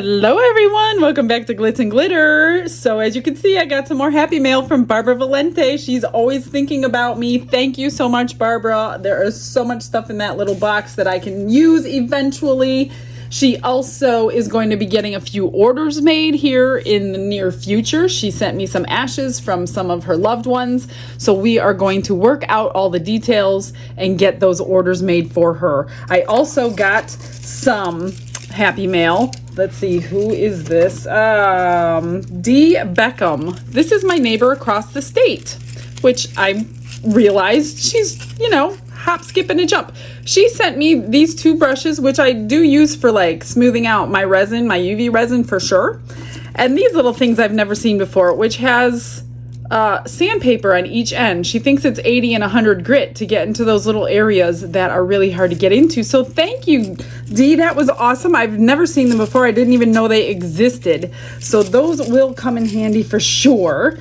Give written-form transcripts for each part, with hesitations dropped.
Hello everyone, welcome back to Glitz and Glitter. So as you can see, I got some more happy mail from Barbara Valente. She's always thinking about me. Thank you so much, Barbara. There is so much stuff in that little box that I can use eventually. She also is going to be getting a few orders made here in the near future. She sent me some ashes from some of her loved ones. So we are going to work out all the details and get those orders made for her. I also got some happy mail. Let's see, who is this? D. Beckham. This is my neighbor across the state, which I realized she's, you know, hop, skip, and a jump. She sent me these two brushes, which I do use for like smoothing out my resin, my UV resin for sure. And these little things I've never seen before, which has sandpaper on each end. She thinks it's 80 and 100 grit to get into those little areas that are really hard to get into. So thank you, Dee. That was awesome. I've never seen them before. I didn't even know they existed. So those will come in handy for sure.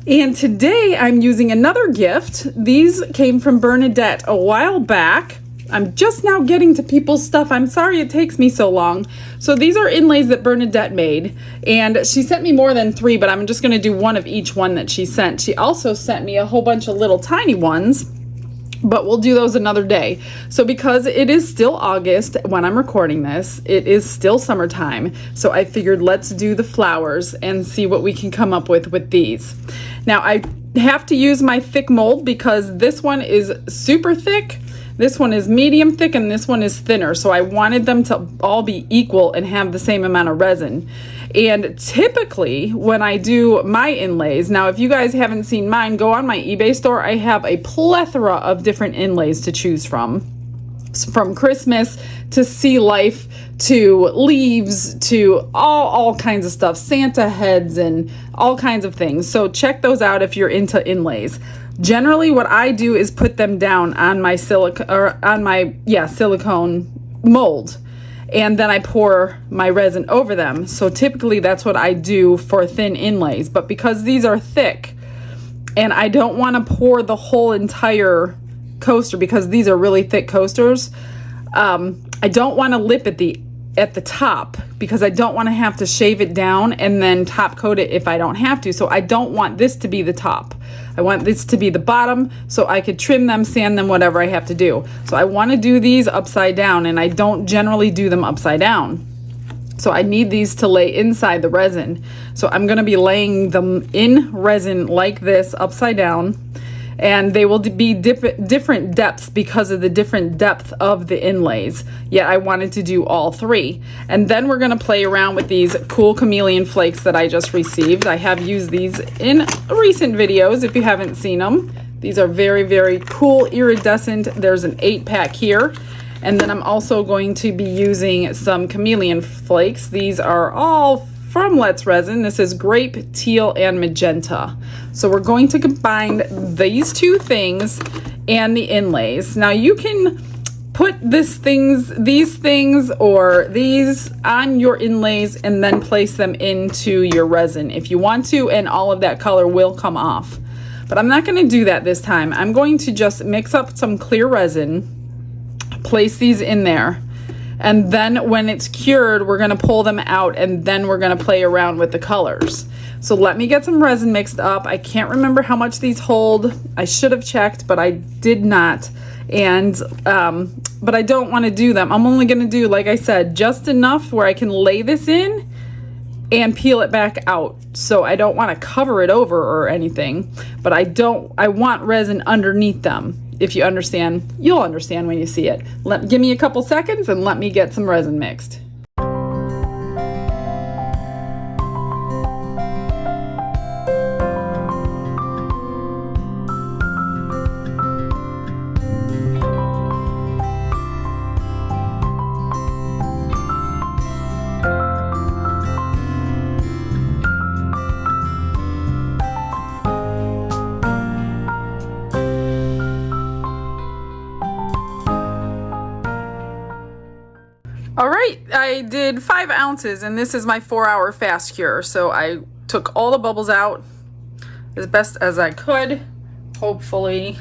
And today I'm using another gift. These came from Bernadette a while back. I'm just now getting to people's stuff. I'm sorry it takes me so long. So these are inlays that Bernadette made, and she sent me more than 3, but I'm just going to do one of each one that she sent. She also sent me a whole bunch of little tiny ones, but we'll do those another day. So because it is still August when I'm recording this, it is still summertime. So I figured let's do the flowers and see what we can come up with these. Now I have to use my thick mold because this one is super thick. This one is medium thick and this one is thinner. So I wanted them to all be equal and have the same amount of resin. And typically when I do my inlays, now if you guys haven't seen mine, go on my eBay store. I have a plethora of different inlays to choose from Christmas to sea life to leaves to all kinds of stuff, Santa heads and all kinds of things. So check those out if you're into inlays. Generally what I do is put them down on my silicone mold, and then I pour my resin over them. So typically that's what I do for thin inlays, but because these are thick and I don't want to pour the whole entire coaster because these are really thick coasters, I don't want to lip at the top because I don't want to have to shave it down and then top coat it if I don't have to. So I don't want this to be the top. I want this to be the bottom so I could trim them, sand them, whatever I have to do. So I want to do these upside down, and I don't generally do them upside down. So I need these to lay inside the resin. So I'm going to be laying them in resin like this upside down. And they will be different depths because of the different depth of the inlays. Yet I wanted to do all 3. And then we're gonna play around with these cool chameleon flakes that I just received. I have used these in recent videos if you haven't seen them. These are very, very cool, iridescent. There's an 8-pack here. And then I'm also going to be using some chameleon flakes. These are all from Let's Resin. This is grape, teal, and magenta. So we're going to combine these two things and the inlays. Now you can put these things or these on your inlays and then place them into your resin if you want to, and all of that color will come off. But I'm not going to do that this time. I'm going to just mix up some clear resin, place these in there, and then when it's cured, we're gonna pull them out and then we're gonna play around with the colors. So let me get some resin mixed up. I can't remember how much these hold. I should have checked, but I did not. And, but I don't wanna do them. I'm only gonna do, like I said, just enough where I can lay this in and peel it back out. So I don't wanna cover it over or anything, but I want resin underneath them. If you understand, you'll understand when you see it. Give me a couple seconds and let me get some resin mixed. All right, I did 5 ounces and this is my 4-hour fast cure. So I took all the bubbles out as best as I could. Hopefully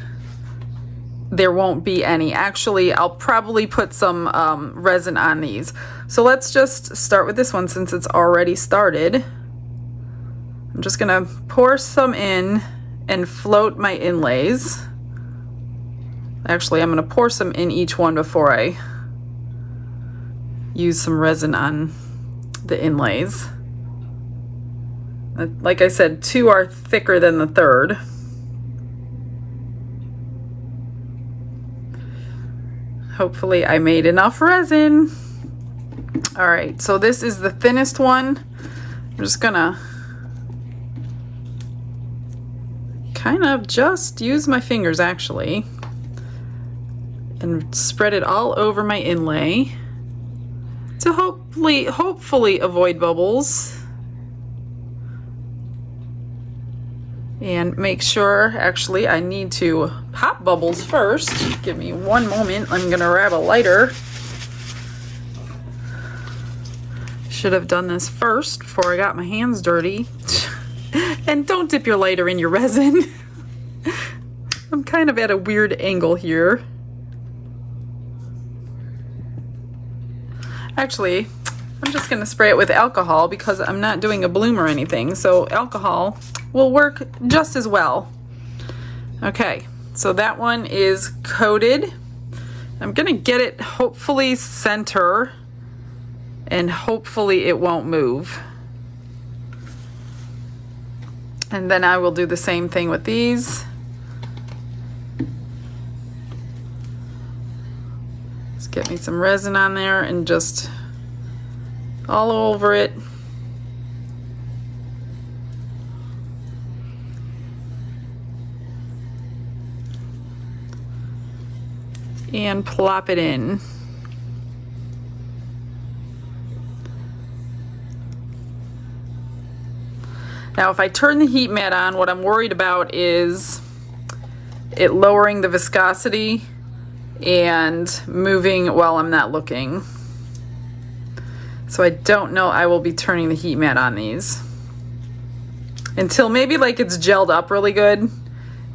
there won't be any. Actually, I'll probably put some resin on these. So let's just start with this one since it's already started. I'm just gonna pour some in and float my inlays. Actually, I'm gonna pour some in each one before I use some resin on the inlays. Like I said, 2 are thicker than the third. Hopefully I made enough resin. All right, so this is the thinnest one. I'm just gonna kind of just use my fingers actually and spread it all over my inlay to hopefully avoid bubbles. And make sure, actually, I need to pop bubbles first. Give me one moment. I'm gonna grab a lighter. Should have done this first before I got my hands dirty. And don't dip your lighter in your resin. I'm kind of at a weird angle here. Actually, I'm just gonna spray it with alcohol because I'm not doing a bloom or anything. So alcohol will work just as well. Okay, so that one is coated. I'm gonna get it hopefully center and hopefully it won't move. And then I will do the same thing with these. Let's get me some resin on there and just all over it. And plop it in. Now if I turn the heat mat on, what I'm worried about is it lowering the viscosity and moving while I'm not looking. So I don't know I will be turning the heat mat on these until maybe like it's gelled up really good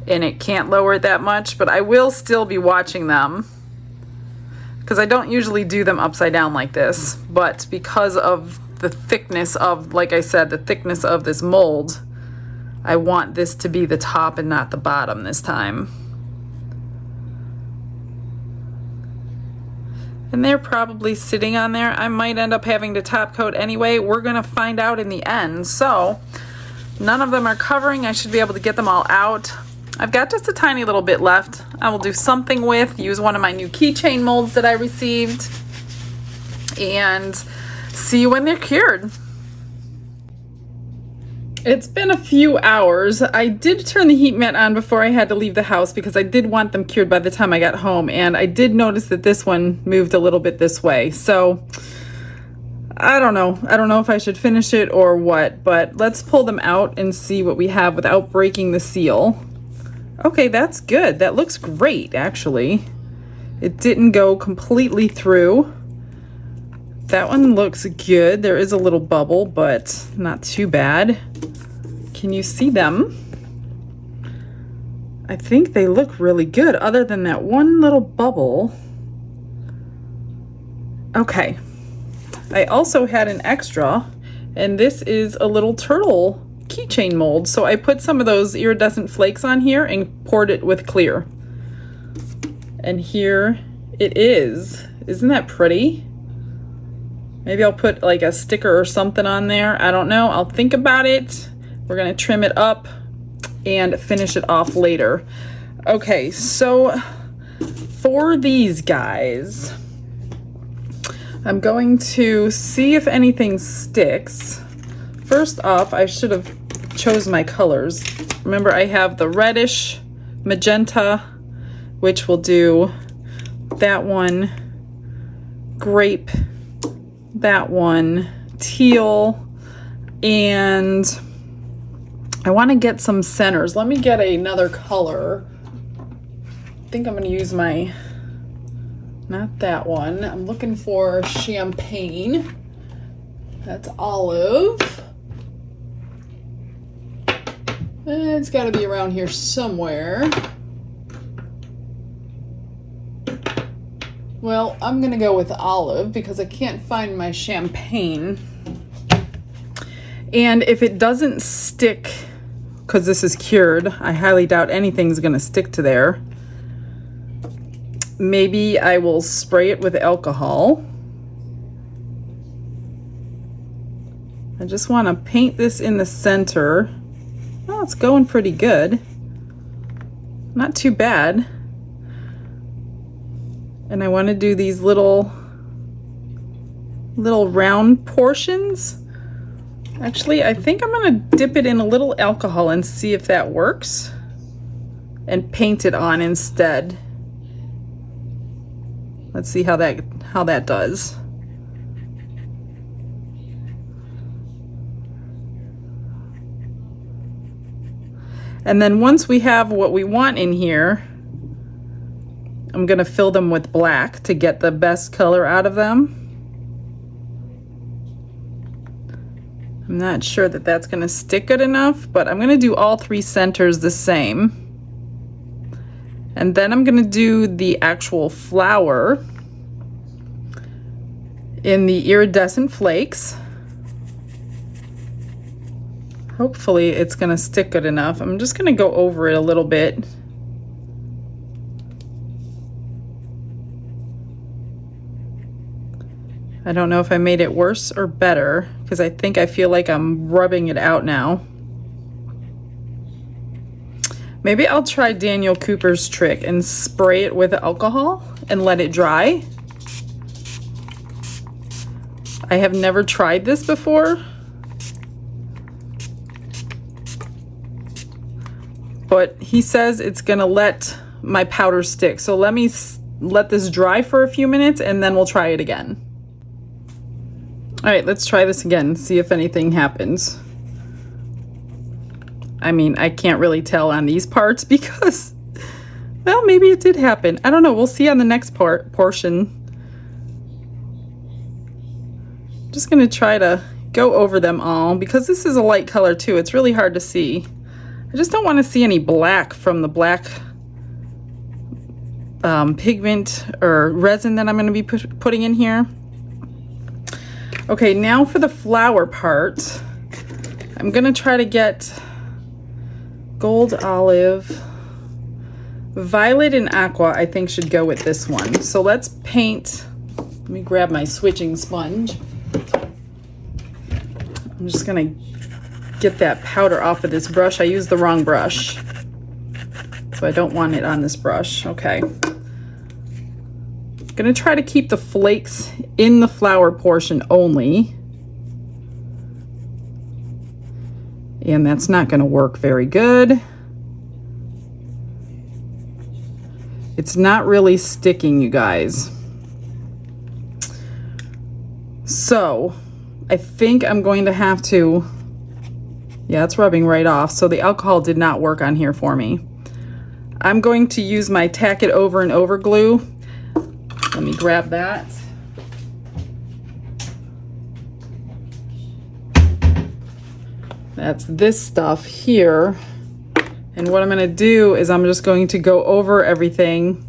and it can't lower it that much, but I will still be watching them because I don't usually do them upside down like this, but because of the thickness of, like I said, the thickness of this mold, I want this to be the top and not the bottom this time. And they're probably sitting on there. I might end up having to top coat anyway. We're gonna find out in the end. So none of them are covering. I should be able to get them all out. I've got just a tiny little bit left. I will do something with, use one of my new keychain molds that I received, and see you when they're cured. It's been a few hours. I did turn the heat mat on before I had to leave the house because I did want them cured by the time I got home, and I did notice that this one moved a little bit this way. So I don't know. I don't know if I should finish it or what, but let's pull them out and see what we have without breaking the seal. Okay, that's good. That looks great, actually. It didn't go completely through. That one looks good. There is a little bubble, but not too bad. Can you see them? I think they look really good other than that one little bubble. Okay. I also had an extra, and this is a little turtle keychain mold. So I put some of those iridescent flakes on here and poured it with clear. And here it is. Isn't that pretty? Maybe I'll put like a sticker or something on there. I don't know. I'll think about it. We're gonna trim it up and finish it off later. Okay, so for these guys, I'm going to see if anything sticks. First off, I should have chose my colors. Remember, I have the reddish magenta, which will do that one, grape, that one, teal, and I want to get some centers. Let me get another color. I think I'm going to use my, not that one. I'm looking for champagne. That's olive. It's got to be around here somewhere. Well, I'm gonna go with olive because I can't find my champagne. And if it doesn't stick, because this is cured, I highly doubt anything's gonna stick to there. Maybe I will spray it with alcohol. I just want to paint this in the center. Oh, it's going pretty good. Not too bad. And I want to do these little round portions. Actually, I think I'm going to dip it in a little alcohol and see if that works. And paint it on instead. Let's see how that does. And then once we have what we want in here, I'm gonna fill them with black to get the best color out of them. I'm not sure that that's gonna stick good enough, but I'm gonna do all three centers the same. And then I'm gonna do the actual flower in the iridescent flakes. Hopefully it's gonna stick good enough. I'm just gonna go over it a little bit. I don't know if I made it worse or better because I feel like I'm rubbing it out now. Maybe I'll try Daniel Cooper's trick and spray it with alcohol and let it dry. I have never tried this before. But he says it's gonna let my powder stick. So let me let this dry for a few minutes and then we'll try it again. All right, let's try this again, see if anything happens. I mean, I can't really tell on these parts because, well, maybe it did happen. I don't know, we'll see on the next portion. Just gonna try to go over them all because this is a light color too. It's really hard to see. I just don't want to see any black from the black pigment or resin that I'm going to be putting in here. Okay, now for the flower part, I'm going to try to get gold, olive, violet, and aqua. I think should go with this one. So let's paint. Let me grab my switching sponge. I'm just going to get that powder off of this brush. I used the wrong brush, so I don't want it on this brush. Okay. I'm gonna try to keep the flakes in the flower portion only. And that's not gonna work very good. It's not really sticking, you guys. So I think I'm going to have to, yeah, it's rubbing right off. So the alcohol did not work on here for me. I'm going to use my tack it over and over glue. Let me grab that. That's this stuff here. And what I'm going to do is I'm just going to go over everything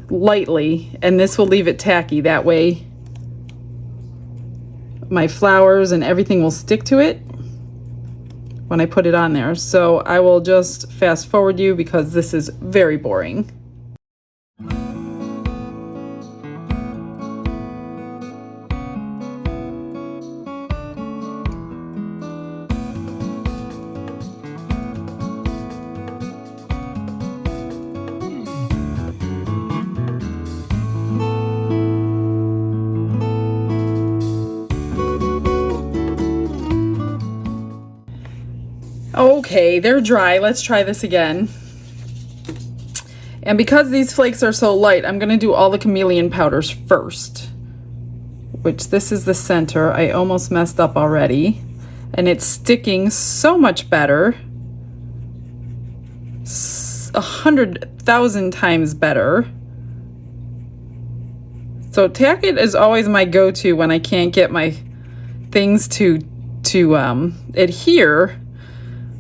lightly, and this will leave it tacky. That way my flowers and everything will stick to it when I put it on there. So I will just fast forward you because this is very boring. Okay, they're dry. Let's try this again. And because these flakes are so light, I'm going to do all the chameleon powders first. Which this is the center. I almost messed up already. And it's sticking so much better. 100,000 times better. So tack it is always my go-to when I can't get my things to adhere.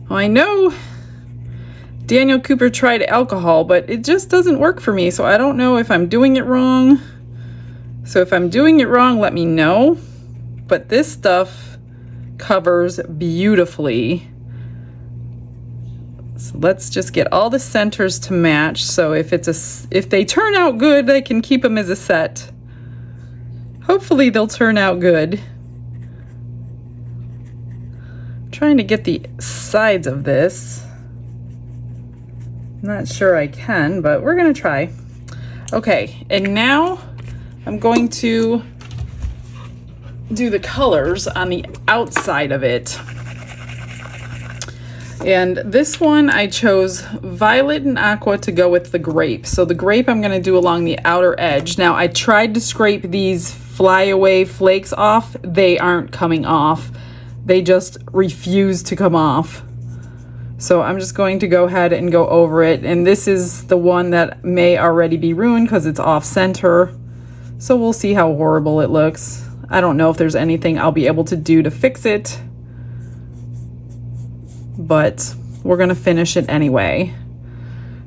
Well, I know Daniel Cooper tried alcohol, but it just doesn't work for me, so I don't know if I'm doing it wrong. So if I'm doing it wrong, let me know. But this stuff covers beautifully. So let's just get all the centers to match. So if they turn out good, I can keep them as a set. Hopefully they'll turn out good. I'm trying to get the sides of this. Not sure I can, but we're gonna try. Okay, and now I'm going to do the colors on the outside of it. And this one I chose violet and aqua to go with the grape. So the grape I'm going to do along the outer edge. Now I tried to scrape these flyaway flakes off. They aren't coming off. They just refuse to come off. So I'm just going to go ahead and go over it. And this is the one that may already be ruined because it's off center. So we'll see how horrible it looks. I don't know if there's anything I'll be able to do to fix it, but we're gonna finish it anyway.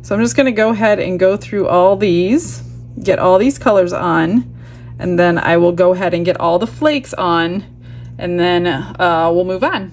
So I'm just gonna go ahead and go through all these, get all these colors on, and then I will go ahead and get all the flakes on, and then we'll move on.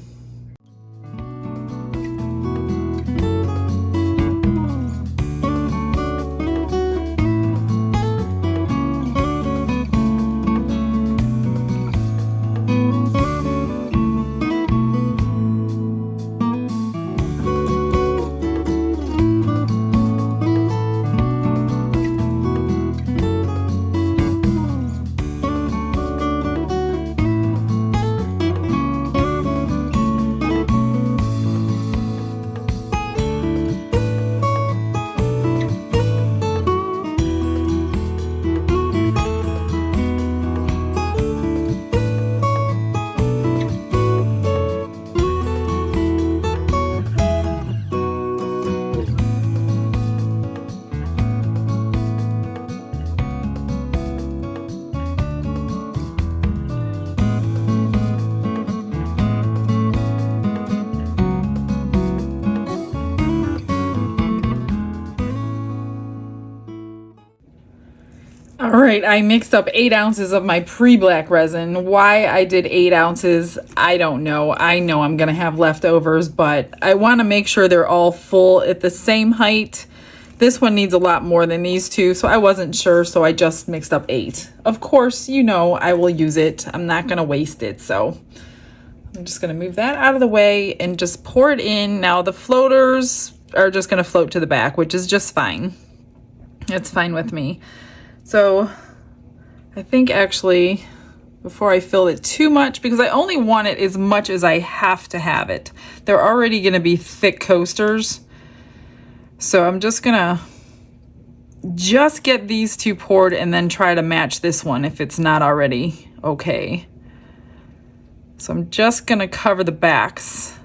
All right, I mixed up 8 ounces of my pre-black resin. Why I did 8 ounces, I don't know. I know I'm gonna have leftovers, but I wanna make sure they're all full at the same height. This one needs a lot more than these two, so I wasn't sure, so I just mixed up 8. Of course, you know I will use it. I'm not gonna waste it, so I'm just gonna move that out of the way and just pour it in. Now the floaters are just gonna float to the back, which is just fine. It's fine with me. So I think actually before I fill it too much, because I only want it as much as I have to have it. They're already gonna be thick coasters. So I'm just gonna get these two poured and then try to match this one if it's not already okay. So I'm just gonna cover the backs.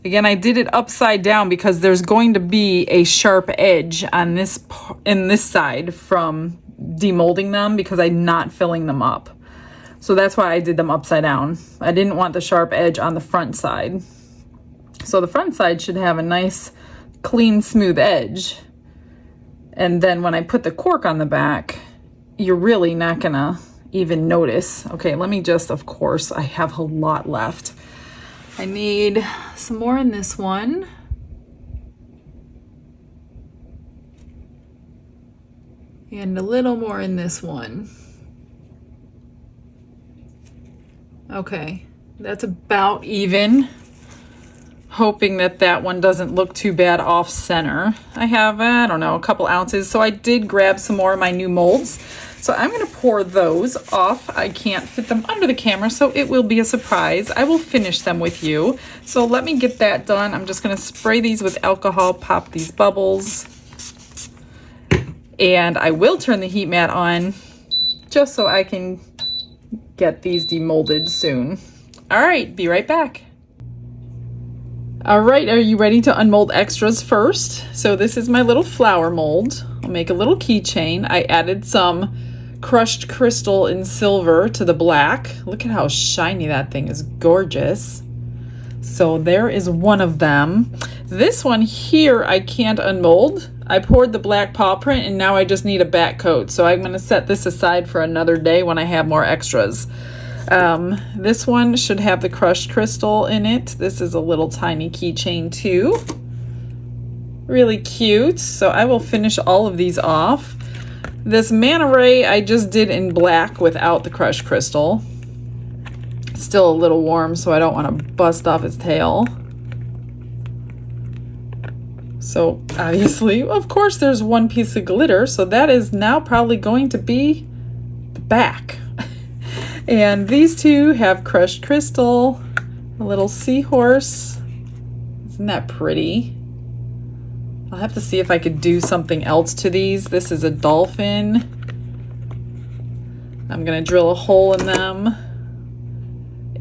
Again, I did it upside down because there's going to be a sharp edge on this in this side from demolding them because I'm not filling them up. So that's why I did them upside down. I didn't want the sharp edge on the front side. So the front side should have a nice, clean, smooth edge. And then when I put the cork on the back, you're really not gonna even notice. Okay, let me just, of course, I have a lot left. I need some more in this one. And a little more in this one. Okay, that's about even. Hoping that that one doesn't look too bad off center. I have, I don't know, a couple ounces. So I did grab some more of my new molds. So I'm gonna pour those off. I can't fit them under the camera, so it will be a surprise. I will finish them with you. So let me get that done. I'm just gonna spray these with alcohol, pop these bubbles. And I will turn the heat mat on just so I can get these demolded soon. All right, be right back. All right, are you ready to unmold extras first? So this is my little flower mold. I'll make a little keychain. I added some crushed crystal in silver to the black. Look at how shiny that thing is, gorgeous. So there is one of them. This one here I can't unmold. I poured the black paw print and now I just need a back coat. So I'm going to set this aside for another day when I have more extras. This one should have the crushed crystal in it. This is a little tiny keychain too. Really cute. So I will finish all of these off. This manta ray I just did in black without the crushed crystal. It's still a little warm, so I don't want to bust off his tail. So obviously, of course, there's one piece of glitter, so that is now probably going to be the back. And these two have crushed crystal, a little seahorse. Isn't that pretty? I'll have to see if I could do something else to these. This is a dolphin. I'm gonna drill a hole in them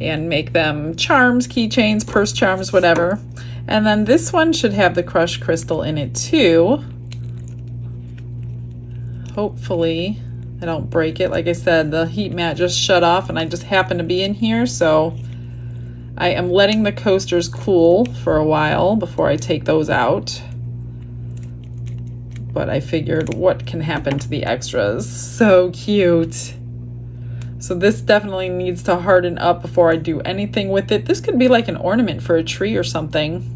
and make them charms, keychains, purse charms, whatever. And then this one should have the crushed crystal in it too. Hopefully I don't break it. Like I said, the heat mat just shut off and I just happened to be in here, so I am letting the coasters cool for a while before I take those out. But I figured what can happen to the extras. So cute. So this definitely needs to harden up before I do anything with it. This could be like an ornament for a tree or something.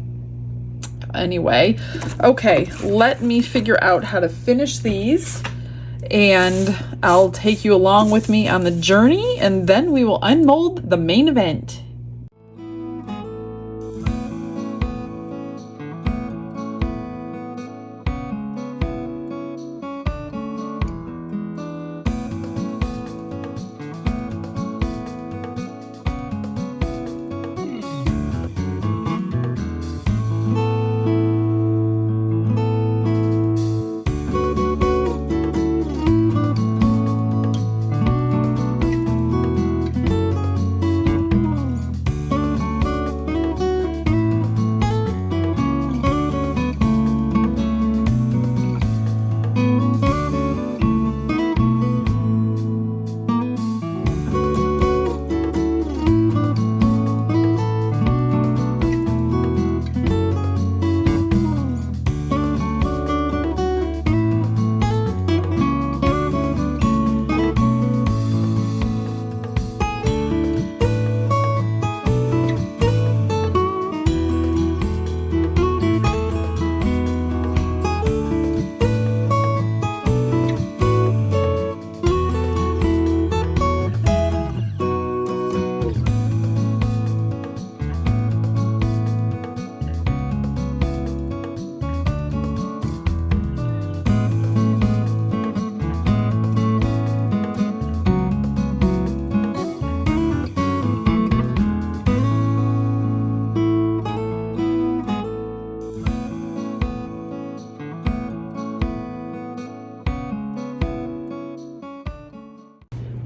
Anyway, okay, let me figure out how to finish these and I'll take you along with me on the journey and then we will unmold the main event.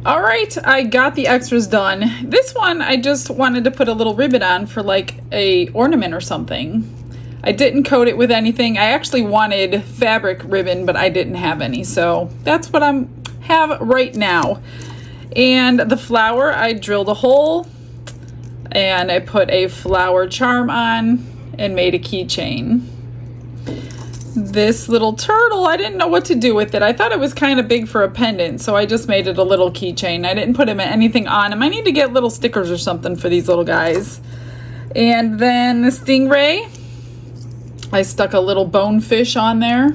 All right, I got the extras done. This one, I just wanted to put a little ribbon on for like a ornament or something. I didn't coat it with anything. I actually wanted fabric ribbon, but I didn't have any. So that's what I have right now. And the flower, I drilled a hole and I put a flower charm on and made a keychain. This little turtle, I didn't know what to do with it. I thought it was kind of big for a pendant, so I just made it a little keychain. I didn't put anything on him. I need to get little stickers or something for these little guys. And then the stingray, I stuck a little bonefish on there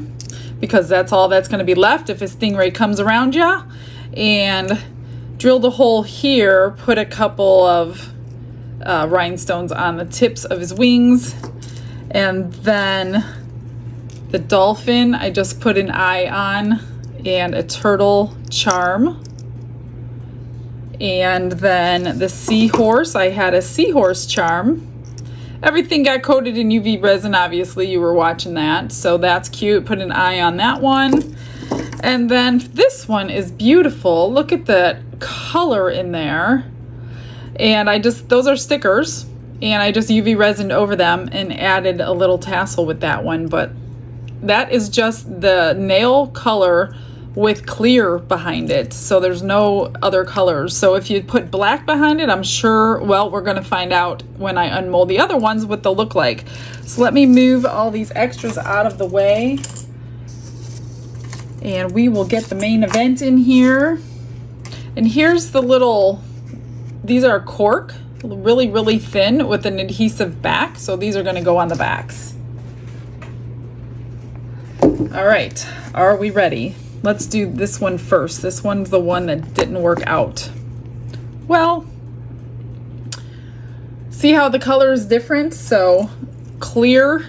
because that's all that's going to be left if a stingray comes around ya. And drilled a hole here, put a couple of rhinestones on the tips of his wings, and then the dolphin, I just put an eye on and a turtle charm. And then the seahorse, I had a seahorse charm. Everything got coated in UV resin, obviously, you were watching that. So that's cute, put an eye on that one. And then this one is beautiful. Look at the color in there. And those are stickers. And I just UV resined over them and added a little tassel with that one. But that is just the nail color with clear behind it, so there's no other colors. So if you put black behind it, I'm sure, well, we're gonna find out when I unmold the other ones what they'll look like. So let me move all these extras out of the way, and we will get the main event in here. And here's the little, these are cork, really, really thin with an adhesive back, so these are gonna go on the backs. All right, are we ready? Let's do this one first. This one's the one that didn't work out. Well, see how the color is different? So clear,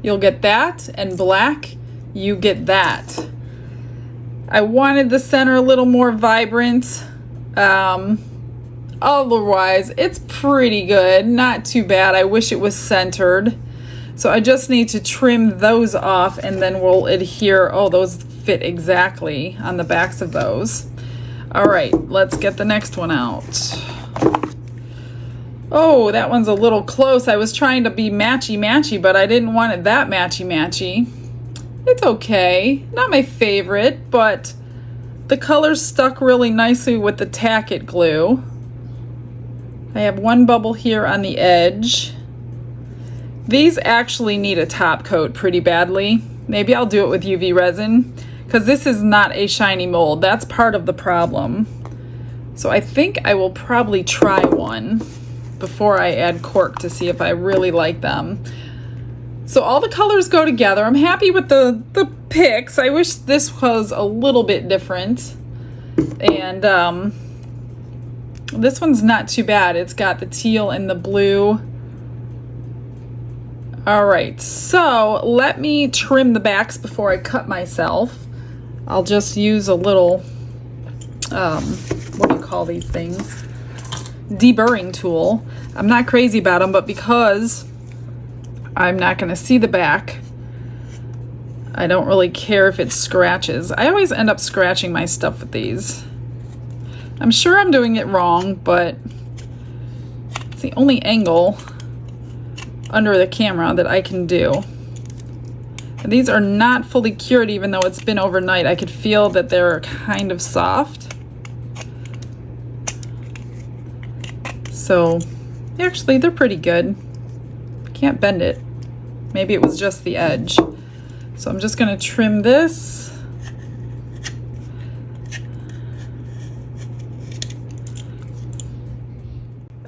you'll get that, and black, you get that. I wanted the center a little more vibrant. Otherwise, it's pretty good, not too bad. I wish it was centered. So I just need to trim those off, and then we'll adhere. Oh, those fit exactly on the backs of those. All right, let's get the next one out. Oh, that one's a little close. I was trying to be matchy-matchy, but I didn't want it that matchy-matchy. It's okay. Not my favorite, but the colors stuck really nicely with the tack-it glue. I have one bubble here on the edge. These actually need a top coat pretty badly. Maybe I'll do it with UV resin, because this is not a shiny mold. That's part of the problem. So I think I will probably try one before I add cork to see if I really like them. So all the colors go together. I'm happy with the picks. I wish this was a little bit different. And this one's not too bad. It's got the teal and the blue. All right, so let me trim the backs before I cut myself. I'll just use a little, what do you call these things? Deburring tool. I'm not crazy about them, but because I'm not gonna see the back, I don't really care if it scratches. I always end up scratching my stuff with these. I'm sure I'm doing it wrong, but it's the only angle under the camera that I can do. And these are not fully cured, even though it's been overnight. I could feel that they're kind of soft. So actually they're pretty good. Can't bend it. Maybe it was just the edge. So I'm just gonna trim this.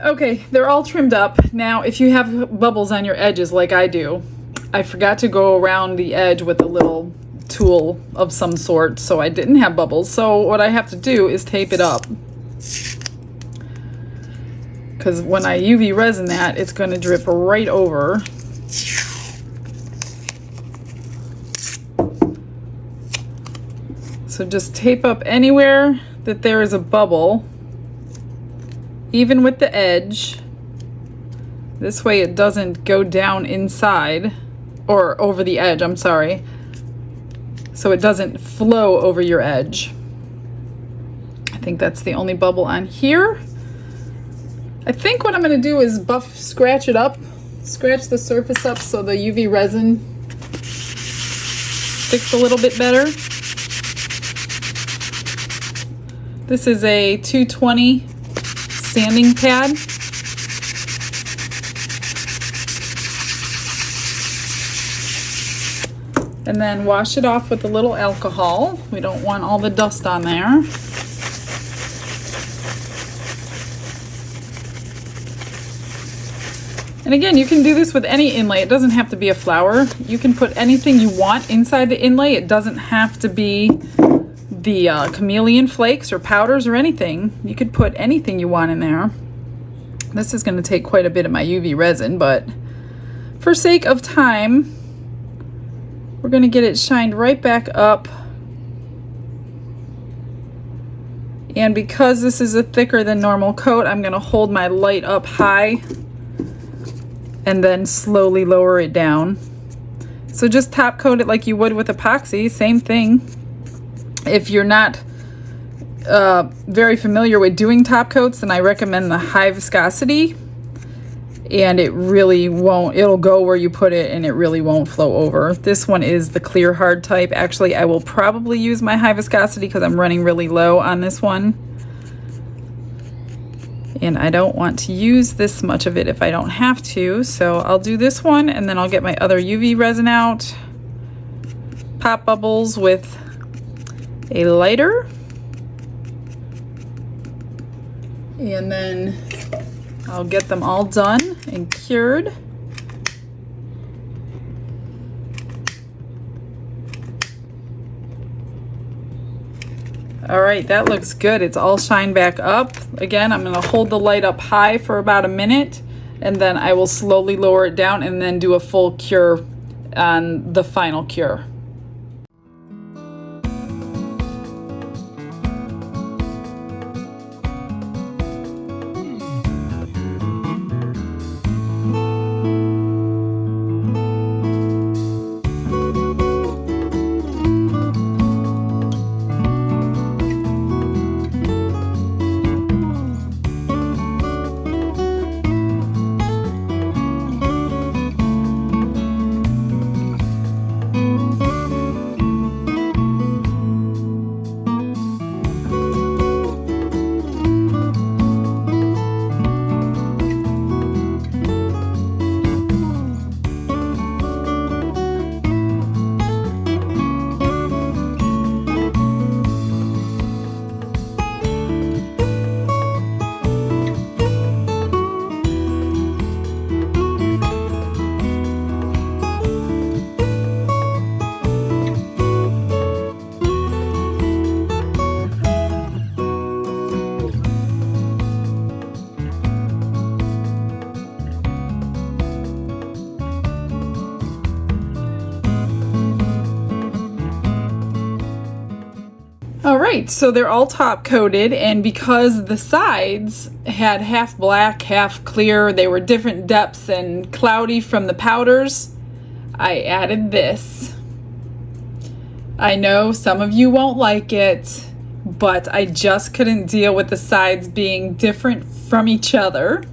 Okay, they're all trimmed up. Now, if you have bubbles on your edges like I do, I forgot to go around the edge with a little tool of some sort, so I didn't have bubbles. So what I have to do is tape it up. Because when I UV resin that, it's going to drip right over. So just tape up anywhere that there is a bubble, even with the edge. This way it doesn't go down inside, or over the edge, I'm sorry. So it doesn't flow over your edge. I think that's the only bubble on here. I think what I'm gonna do is scratch it up, scratch the surface up so the UV resin sticks a little bit better. This is a 220 sanding pad. And then wash it off with a little alcohol. We don't want all the dust on there. And again, you can do this with any inlay. It doesn't have to be a flower. You can put anything you want inside the inlay. It doesn't have to be the chameleon flakes or powders or anything. You could put anything you want in there. This is going to take quite a bit of my UV resin, but for sake of time, we're going to get it shined right back up. And because this is a thicker than normal coat, I'm going to hold my light up high and then slowly lower it down. So just top coat it like you would with epoxy, same thing. If you're not very familiar with doing top coats, then I recommend the high viscosity. and it really won't, it'll go where you put it and it really won't flow over. This one is the clear hard type. Actually, I will probably use my high viscosity because I'm running really low on this one. And I don't want to use this much of it if I don't have to. So I'll do this one and then I'll get my other UV resin out. Pop bubbles with a lighter. And then I'll get them all done and cured. All right, that looks good. It's all shined back up. Again, I'm gonna hold the light up high for about a minute, and then I will slowly lower it down and then do a full cure on the final cure. All right, so they're all top coated, and because the sides had half black, half clear, they were different depths and cloudy from the powders, I added this. I know some of you won't like it, but I just couldn't deal with the sides being different from each other.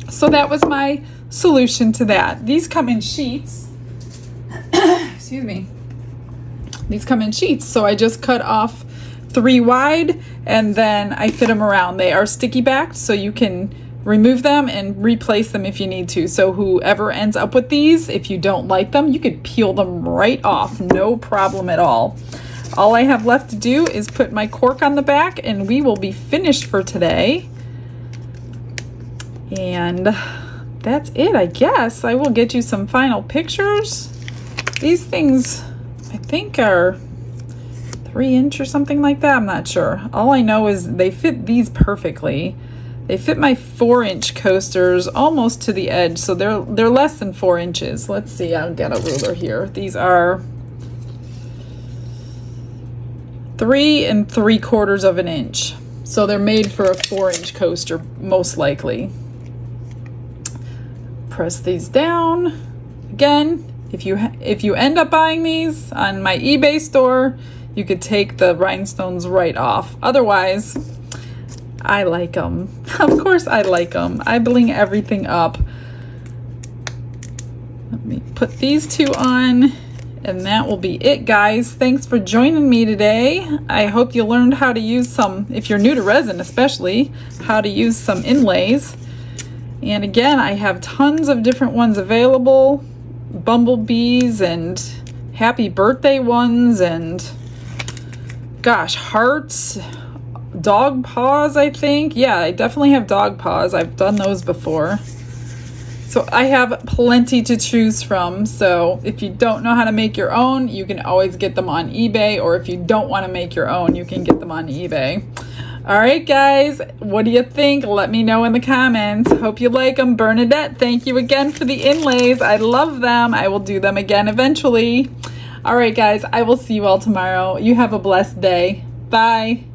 So that was my solution to that. These come in sheets. Excuse me. These come in sheets, so I just cut off 3 wide and then I fit them around. They are sticky backed, so you can remove them and replace them if you need to. So whoever ends up with these, if you don't like them, you could peel them right off, no problem at all. All I have left to do is put my cork on the back and we will be finished for today. And that's it, I guess. I will get you some final pictures. These things, I think, are 3" or something like that. I'm not sure. All I know is they fit these perfectly. They fit my 4" coasters almost to the edge, so they're less than 4 inches. Let's see, I'll get a ruler here. These are 3 3/4 inch. So they're made for a 4" coaster, most likely. Press these down. Again, if you end up buying these on my eBay store, you could take the rhinestones right off. Otherwise, I like them. Of course I like them. I bling everything up. Let me put these 2 on, and that will be it, guys. Thanks for joining me today. I hope you learned how to use some, if you're new to resin especially, how to use some inlays. And again, I have tons of different ones available. Bumblebees and happy birthday ones and gosh, hearts, dog paws, I think. Yeah, I definitely have dog paws. I've done those before. So I have plenty to choose from. So if you don't know how to make your own, you can always get them on eBay, or if you don't want to make your own, you can get them on eBay. All right, guys, what do you think? Let me know in the comments. Hope you like them. Bernadette, thank you again for the inlays. I love them. I will do them again eventually. All right, guys, I will see you all tomorrow. You have a blessed day. Bye.